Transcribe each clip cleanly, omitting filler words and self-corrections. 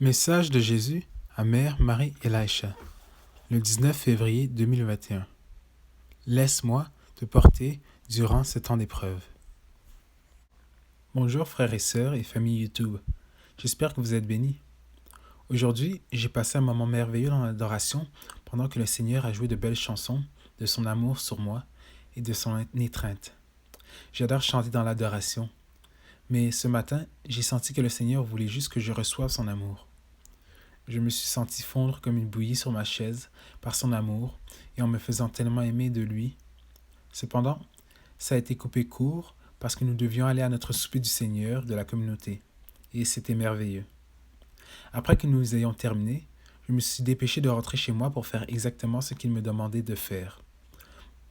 Message de Jésus à Mère Marie Elisha, le 19 février 2021. Laisse-moi te porter durant ce temps d'épreuve. Bonjour frères et sœurs et famille YouTube. J'espère que vous êtes bénis. Aujourd'hui, j'ai passé un moment merveilleux dans l'adoration pendant que le Seigneur a joué de belles chansons de son amour sur moi et de son étreinte. J'adore chanter dans l'adoration. Mais ce matin, j'ai senti que le Seigneur voulait juste que je reçoive son amour. Je me suis senti fondre comme une bouillie sur ma chaise par son amour et en me faisant tellement aimer de lui. Cependant, ça a été coupé court parce que nous devions aller à notre souper du Seigneur de la communauté. Et c'était merveilleux. Après que nous ayons terminé, je me suis dépêché de rentrer chez moi pour faire exactement ce qu'il me demandait de faire.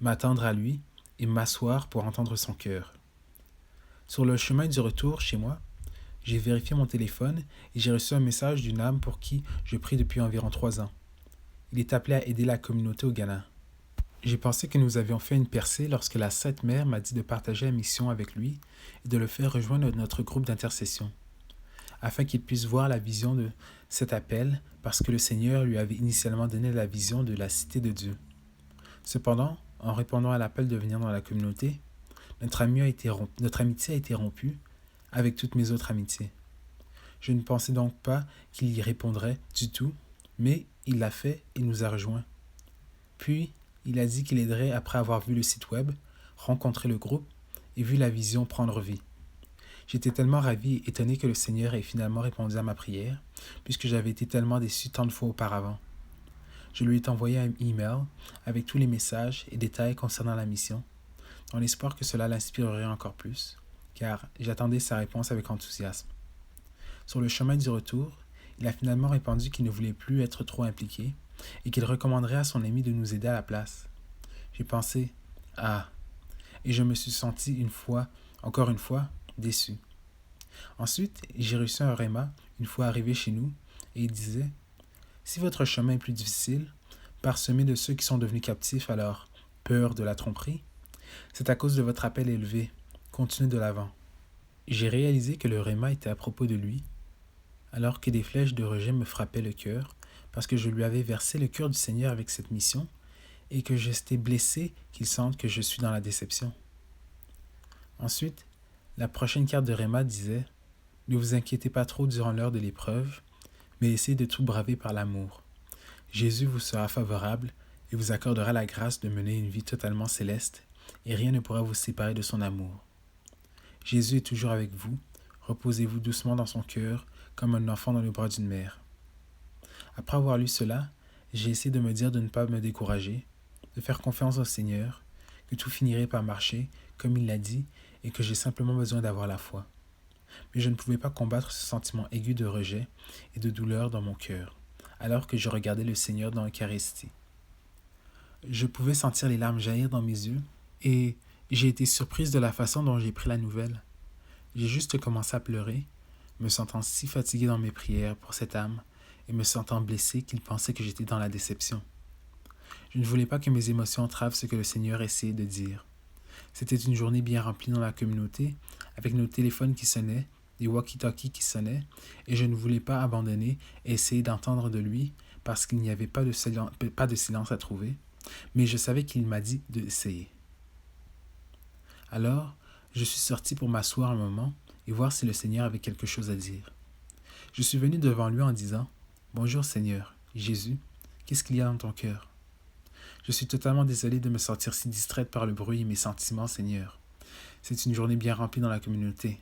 M'attendre à lui et m'asseoir pour entendre son cœur. Sur le chemin du retour chez moi, j'ai vérifié mon téléphone et j'ai reçu un message d'une âme pour qui je prie depuis environ 3 ans. Il est appelé à aider la communauté au Ghana. J'ai pensé que nous avions fait une percée lorsque la Sainte Mère m'a dit de partager la mission avec lui et de le faire rejoindre notre groupe d'intercession, afin qu'il puisse voir la vision de cet appel parce que le Seigneur lui avait initialement donné la vision de la cité de Dieu. Cependant, en répondant à l'appel de venir dans la communauté, notre amitié a été rompue avec toutes mes autres amitiés. Je ne pensais donc pas qu'il y répondrait du tout, mais il l'a fait et nous a rejoints. Puis, il a dit qu'il aiderait après avoir vu le site web, rencontré le groupe et vu la vision prendre vie. J'étais tellement ravi et étonné que le Seigneur ait finalement répondu à ma prière, puisque j'avais été tellement déçu tant de fois auparavant. Je lui ai envoyé un email avec tous les messages et détails concernant la mission, dans l'espoir que cela l'inspirerait encore plus, car j'attendais sa réponse avec enthousiasme. Sur le chemin du retour, il a finalement répondu qu'il ne voulait plus être trop impliqué et qu'il recommanderait à son ami de nous aider à la place. J'ai pensé « Ah !» et je me suis senti encore une fois, déçu. Ensuite, j'ai reçu un réma une fois arrivé chez nous et il disait « Si votre chemin est plus difficile, parsemé de ceux qui sont devenus captifs à leur peur de la tromperie, c'est à cause de votre appel élevé. Continuez de l'avant. » J'ai réalisé que le réma était à propos de lui, alors que des flèches de rejet me frappaient le cœur, parce que je lui avais versé le cœur du Seigneur avec cette mission, et que j'étais blessé qu'il sente que je suis dans la déception. Ensuite, la prochaine carte de réma disait « Ne vous inquiétez pas trop durant l'heure de l'épreuve, mais essayez de tout braver par l'amour. Jésus vous sera favorable et vous accordera la grâce de mener une vie totalement céleste, et rien ne pourra vous séparer de son amour. Jésus est toujours avec vous, reposez-vous doucement dans son cœur, comme un enfant dans le bras d'une mère. » Après avoir lu cela, j'ai essayé de me dire de ne pas me décourager, de faire confiance au Seigneur, que tout finirait par marcher, comme il l'a dit, et que j'ai simplement besoin d'avoir la foi. Mais je ne pouvais pas combattre ce sentiment aigu de rejet et de douleur dans mon cœur, alors que je regardais le Seigneur dans l'Eucharistie. Je pouvais sentir les larmes jaillir dans mes yeux, et j'ai été surprise de la façon dont j'ai pris la nouvelle. J'ai juste commencé à pleurer, me sentant si fatigué dans mes prières pour cette âme et me sentant blessé qu'il pensait que j'étais dans la déception. Je ne voulais pas que mes émotions entravent ce que le Seigneur essayait de dire. C'était une journée bien remplie dans la communauté, avec nos téléphones qui sonnaient, des walkie-talkies qui sonnaient, et je ne voulais pas abandonner et essayer d'entendre de lui parce qu'il n'y avait pas de silence à trouver, mais je savais qu'il m'a dit d'essayer. Alors, je suis sorti pour m'asseoir un moment et voir si le Seigneur avait quelque chose à dire. Je suis venu devant lui en disant « Bonjour Seigneur, Jésus, qu'est-ce qu'il y a dans ton cœur? Je suis totalement désolé de me sentir si distraite par le bruit et mes sentiments, Seigneur. C'est une journée bien remplie dans la communauté. »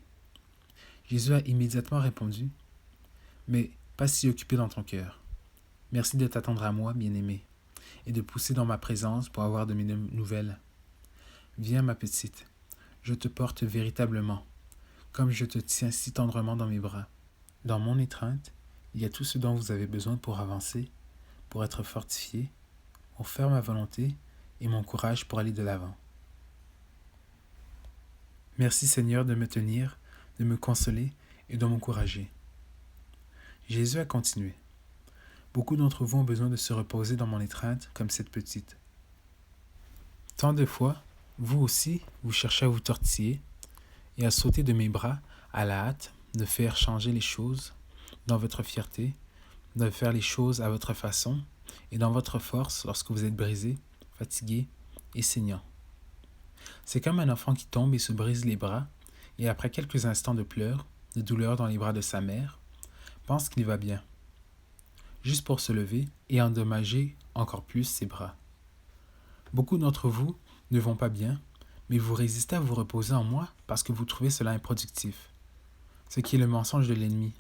Jésus a immédiatement répondu « Mais pas si occupé dans ton cœur. Merci de t'attendre à moi, bien-aimé, et de pousser dans ma présence pour avoir de mes nouvelles. Viens, ma petite. Je te porte véritablement, comme je te tiens si tendrement dans mes bras. Dans mon étreinte, il y a tout ce dont vous avez besoin pour avancer, pour être fortifié, pour faire ma volonté et mon courage pour aller de l'avant. Merci Seigneur de me tenir, de me consoler et de m'encourager. » Jésus a continué. Beaucoup d'entre vous ont besoin de se reposer dans mon étreinte comme cette petite. Tant de fois, vous aussi, vous cherchez à vous tortiller et à sauter de mes bras à la hâte, de faire changer les choses, dans votre fierté, de faire les choses à votre façon et dans votre force lorsque vous êtes brisé, fatigué et saignant. C'est comme un enfant qui tombe et se brise les bras et après quelques instants de pleurs, de douleur dans les bras de sa mère, pense qu'il va bien, juste pour se lever et endommager encore plus ses bras. Beaucoup d'entre vous ne vont pas bien, mais vous résistez à vous reposer en moi parce que vous trouvez cela improductif, ce qui est le mensonge de l'ennemi.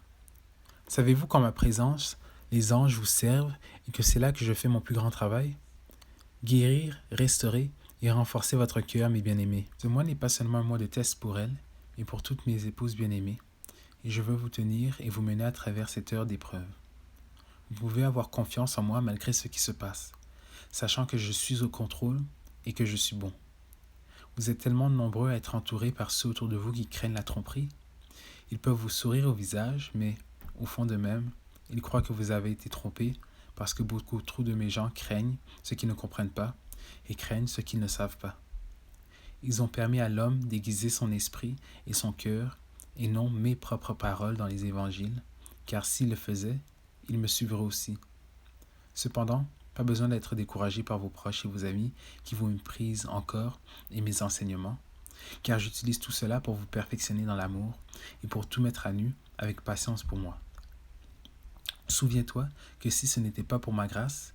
Savez-vous qu'en ma présence, les anges vous servent et que c'est là que je fais mon plus grand travail? Guérir, restaurer et renforcer votre cœur, mes bien-aimés. Ce mois n'est pas seulement un mois de test pour elles, mais pour toutes mes épouses bien-aimées, et je veux vous tenir et vous mener à travers cette heure d'épreuve. Vous pouvez avoir confiance en moi malgré ce qui se passe, sachant que je suis au contrôle et que je suis bon. Vous êtes tellement nombreux à être entourés par ceux autour de vous qui craignent la tromperie. Ils peuvent vous sourire au visage, mais au fond d'eux-mêmes, ils croient que vous avez été trompés parce que beaucoup trop de mes gens craignent ce qu'ils ne comprennent pas et craignent ce qu'ils ne savent pas. Ils ont permis à l'homme d'aiguiser son esprit et son cœur et non mes propres paroles dans les évangiles, car s'ils le faisaient, ils me suivraient aussi. Cependant, pas besoin d'être découragé par vos proches et vos amis qui vous méprisent encore et mes enseignements, car j'utilise tout cela pour vous perfectionner dans l'amour et pour tout mettre à nu avec patience pour moi. Souviens-toi que si ce n'était pas pour ma grâce,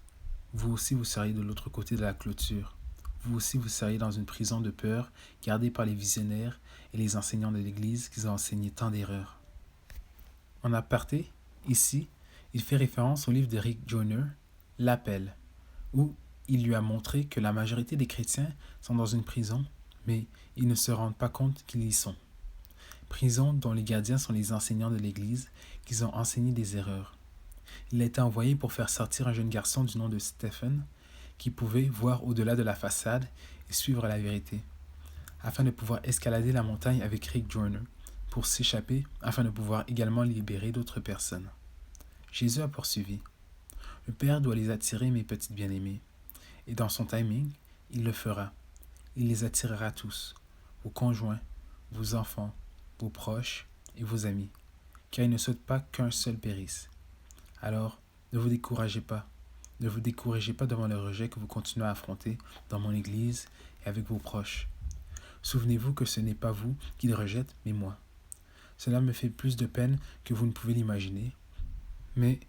vous aussi vous seriez de l'autre côté de la clôture. Vous aussi vous seriez dans une prison de peur gardée par les visionnaires et les enseignants de l'Église qui ont enseigné tant d'erreurs. En aparté, ici, il fait référence au livre de Rick Joyner, L'Appel, où il lui a montré que la majorité des chrétiens sont dans une prison, mais ils ne se rendent pas compte qu'ils y sont. Prison dont les gardiens sont les enseignants de l'Église qui ont enseigné des erreurs. Il a été envoyé pour faire sortir un jeune garçon du nom de Stephen qui pouvait voir au-delà de la façade et suivre la vérité, afin de pouvoir escalader la montagne avec Rick Joyner, pour s'échapper afin de pouvoir également libérer d'autres personnes. Jésus a poursuivi. Le Père doit les attirer, mes petites bien-aimées, et dans son timing, il le fera. Il les attirera tous, vos conjoints, vos enfants, vos proches et vos amis, car il ne souhaite pas qu'un seul périsse. Alors, ne vous découragez pas. Ne vous découragez pas devant le rejet que vous continuez à affronter dans mon Église et avec vos proches. Souvenez-vous que ce n'est pas vous qui le rejettent, mais moi. Cela me fait plus de peine que vous ne pouvez l'imaginer, mais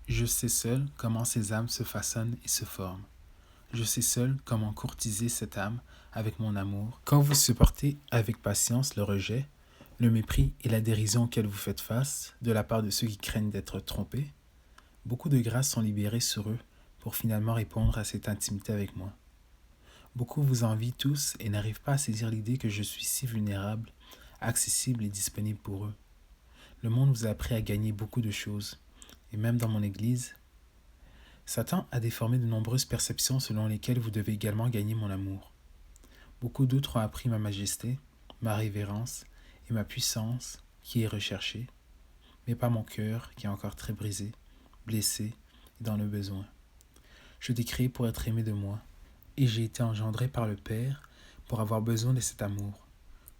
je sais seul comment ces âmes se façonnent et se forment. Je sais seul comment courtiser cette âme avec mon amour. Quand vous supportez avec patience le rejet, le mépris et la dérision auxquels vous faites face de la part de ceux qui craignent d'être trompés, beaucoup de grâces sont libérées sur eux pour finalement répondre à cette intimité avec moi. Beaucoup vous envient tous et n'arrivent pas à saisir l'idée que je suis si vulnérable, accessible et disponible pour eux. Le monde vous a appris à gagner beaucoup de choses, et même dans mon Église, Satan a déformé de nombreuses perceptions selon lesquelles vous devez également gagner mon amour. Beaucoup d'autres ont appris ma majesté, ma révérence et ma puissance qui est recherchée, mais pas mon cœur qui est encore très brisé, blessé et dans le besoin. Je t'ai créé pour être aimé de moi, et j'ai été engendré par le Père pour avoir besoin de cet amour.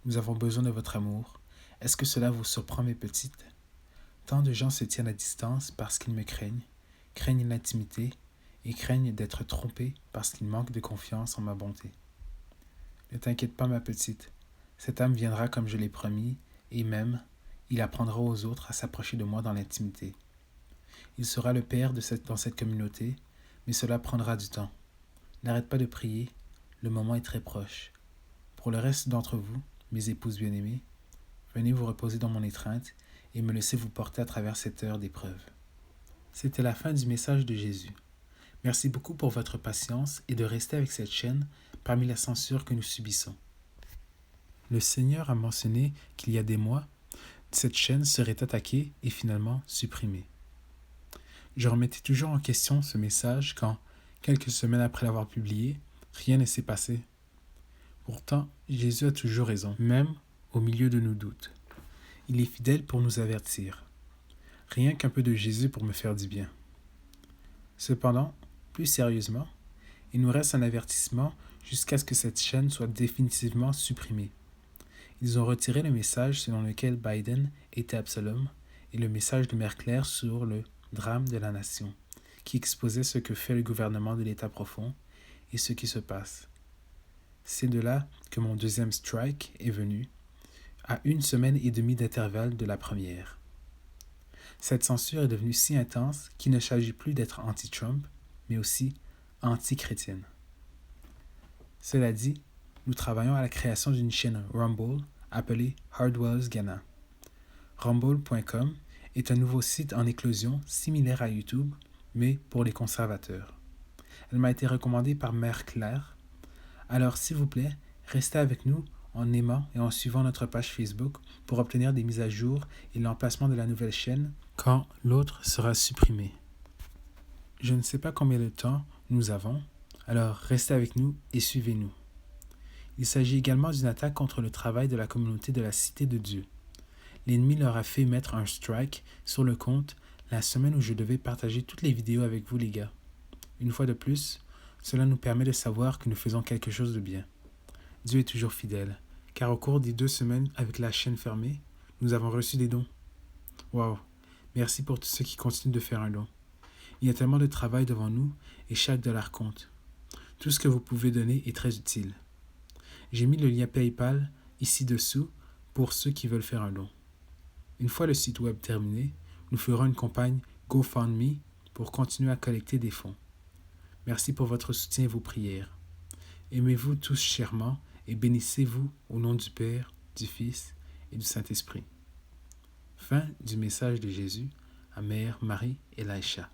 Nous avons besoin de votre amour. Est-ce que cela vous surprend, mes petites? Tant de gens se tiennent à distance parce qu'ils me craignent l'intimité et craignent d'être trompés parce qu'ils manquent de confiance en ma bonté. Ne t'inquiète pas, ma petite. Cet âme viendra comme je l'ai promis, et même, il apprendra aux autres à s'approcher de moi dans l'intimité. Il sera le père dans cette communauté, mais cela prendra du temps. N'arrête pas de prier, le moment est très proche. Pour le reste d'entre vous, mes épouses bien-aimées, venez vous reposer dans mon étreinte et me laisser vous porter à travers cette heure d'épreuve. C'était la fin du message de Jésus. Merci beaucoup pour votre patience et de rester avec cette chaîne parmi la censure que nous subissons. Le Seigneur a mentionné qu'il y a des mois, cette chaîne serait attaquée et finalement supprimée. Je remettais toujours en question ce message quand, quelques semaines après l'avoir publié, rien ne s'est passé. Pourtant, Jésus a toujours raison, même au milieu de nos doutes. Il est fidèle pour nous avertir. Rien qu'un peu de Jésus pour me faire du bien. Cependant, plus sérieusement, il nous reste un avertissement jusqu'à ce que cette chaîne soit définitivement supprimée. Ils ont retiré le message selon lequel Biden était Absalom et le message de Mère Claire sur le drame de la nation, qui exposait ce que fait le gouvernement de l'État profond et ce qui se passe. C'est de là que mon deuxième strike est venu, à 1 semaine et demie d'intervalle de la première. Cette censure est devenue si intense qu'il ne s'agit plus d'être anti-Trump, mais aussi anti-chrétienne. Cela dit, nous travaillons à la création d'une chaîne Rumble appelée Hardwell's Ghana. Rumble.com est un nouveau site en éclosion similaire à YouTube, mais pour les conservateurs. Elle m'a été recommandée par Mère Claire. Alors, s'il vous plaît, restez avec nous en aimant et en suivant notre page Facebook pour obtenir des mises à jour et l'emplacement de la nouvelle chaîne quand l'autre sera supprimé. Je ne sais pas combien de temps nous avons, alors restez avec nous et suivez-nous. Il s'agit également d'une attaque contre le travail de la communauté de la Cité de Dieu. L'ennemi leur a fait mettre un strike sur le compte la semaine où je devais partager toutes les vidéos avec vous les gars. Une fois de plus, cela nous permet de savoir que nous faisons quelque chose de bien. Dieu est toujours fidèle, car au cours des 2 semaines avec la chaîne fermée, nous avons reçu des dons. Waouh! Merci pour tous ceux qui continuent de faire un don. Il y a tellement de travail devant nous et chaque dollar compte. Tout ce que vous pouvez donner est très utile. J'ai mis le lien PayPal ici-dessous pour ceux qui veulent faire un don. Une fois le site web terminé, nous ferons une campagne GoFundMe pour continuer à collecter des fonds. Merci pour votre soutien et vos prières. Aimez-vous tous chèrement et bénissez-vous au nom du Père, du Fils et du Saint-Esprit. Fin du message de Jésus à Mère Marie et Laïcha.